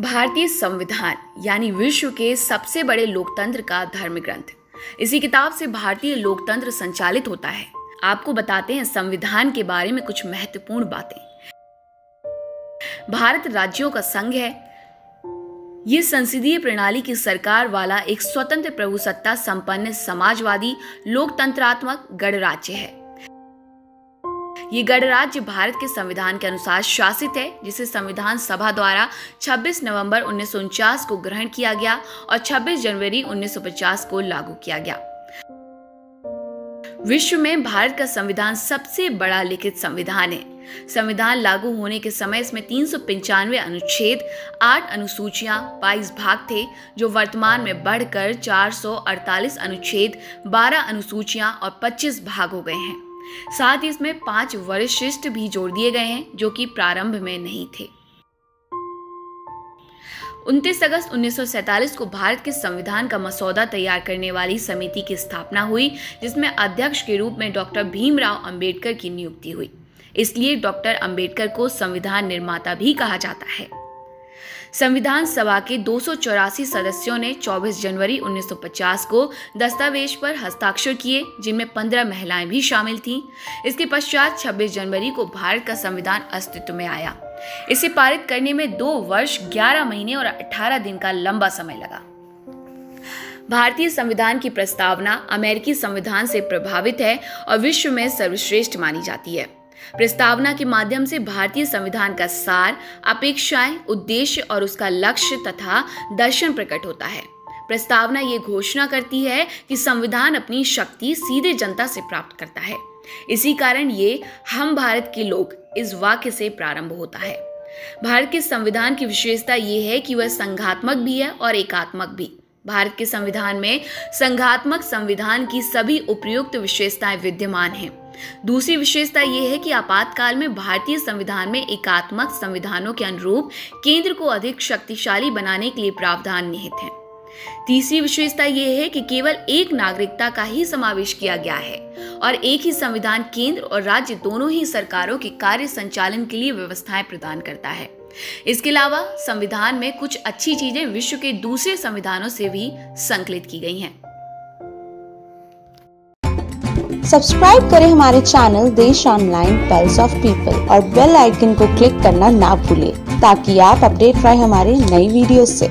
भारतीय संविधान यानी विश्व के सबसे बड़े लोकतंत्र का धर्म ग्रंथ। इसी किताब से भारतीय लोकतंत्र संचालित होता है। आपको बताते हैं संविधान के बारे में कुछ महत्वपूर्ण बातें। भारत राज्यों का संघ है। ये संसदीय प्रणाली की सरकार वाला एक स्वतंत्र प्रभुसत्ता संपन्न समाजवादी लोकतंत्रात्मक गणराज्य है। ये गणराज्य भारत के संविधान के अनुसार शासित है, जिसे संविधान सभा द्वारा 26 नवंबर 1949 को ग्रहण किया गया और 26 जनवरी 1950 को लागू किया गया। विश्व में भारत का संविधान सबसे बड़ा लिखित संविधान है। संविधान लागू होने के समय इसमें 395 अनुच्छेद, 8 अनुसूचियां, 22 भाग थे, जो वर्तमान में बढ़कर 448 अनुच्छेद, 12 अनुसूचियां और 25 भाग हो गए हैं। साथ ही इसमें 5 वरिशिष्ट भी जोड़ दिए गए हैं, जो कि प्रारंभ में नहीं थे। 29 अगस्त 1947 को भारत के संविधान का मसौदा तैयार करने वाली समिति की स्थापना हुई, जिसमें अध्यक्ष के रूप में डॉक्टर भीमराव अंबेडकर की नियुक्ति हुई। इसलिए डॉक्टर अंबेडकर को संविधान निर्माता भी कहा जाता है। संविधान सभा के 284 सदस्यों ने 24 जनवरी 1950 को दस्तावेज पर हस्ताक्षर किए, जिनमें 15 महिलाएं भी शामिल थीं। इसके पश्चात 26 जनवरी को भारत का संविधान अस्तित्व में आया। इसे पारित करने में 2 वर्ष 11 महीने और 18 दिन का लंबा समय लगा। भारतीय संविधान की प्रस्तावना अमेरिकी संविधान से प्रभावित है और विश्व में सर्वश्रेष्ठ मानी जाती है। प्रस्तावना के माध्यम से भारतीय संविधान का सार, अपेक्षाएं, उद्देश्य और उसका लक्ष्य तथा दर्शन प्रकट होता है। प्रस्तावना ये घोषणा करती है कि संविधान अपनी शक्ति सीधे जनता से प्राप्त करता है। इसी कारण ये हम भारत के लोग इस वाक्य से प्रारंभ होता है। भारत के संविधान की विशेषता ये है कि वह संघात्मक भी है और एकात्मक भी। भारत के संविधान में संघात्मक संविधान की सभी उपयुक्त विशेषताएं विद्यमान हैं। दूसरी विशेषता यह है कि आपातकाल में भारतीय संविधान में एकात्मक संविधानों के अनुरूप केंद्र को अधिक शक्तिशाली बनाने के लिए प्रावधान निहित है। तीसरी विशेषता यह है कि केवल एक नागरिकता का ही समावेश किया गया है और एक ही संविधान केंद्र और राज्य दोनों ही सरकारों के कार्य संचालन के लिए व्यवस्थाएं प्रदान करता है। इसके अलावा संविधान में कुछ अच्छी चीजें विश्व के दूसरे संविधानों से भी संकलित की गई हैं। सब्सक्राइब करें हमारे चैनल देश ऑनलाइन पल्स ऑफ पीपल और बेल आइकन को क्लिक करना ना भूलें, ताकि आप अपडेट रहे हमारे नई वीडियो से।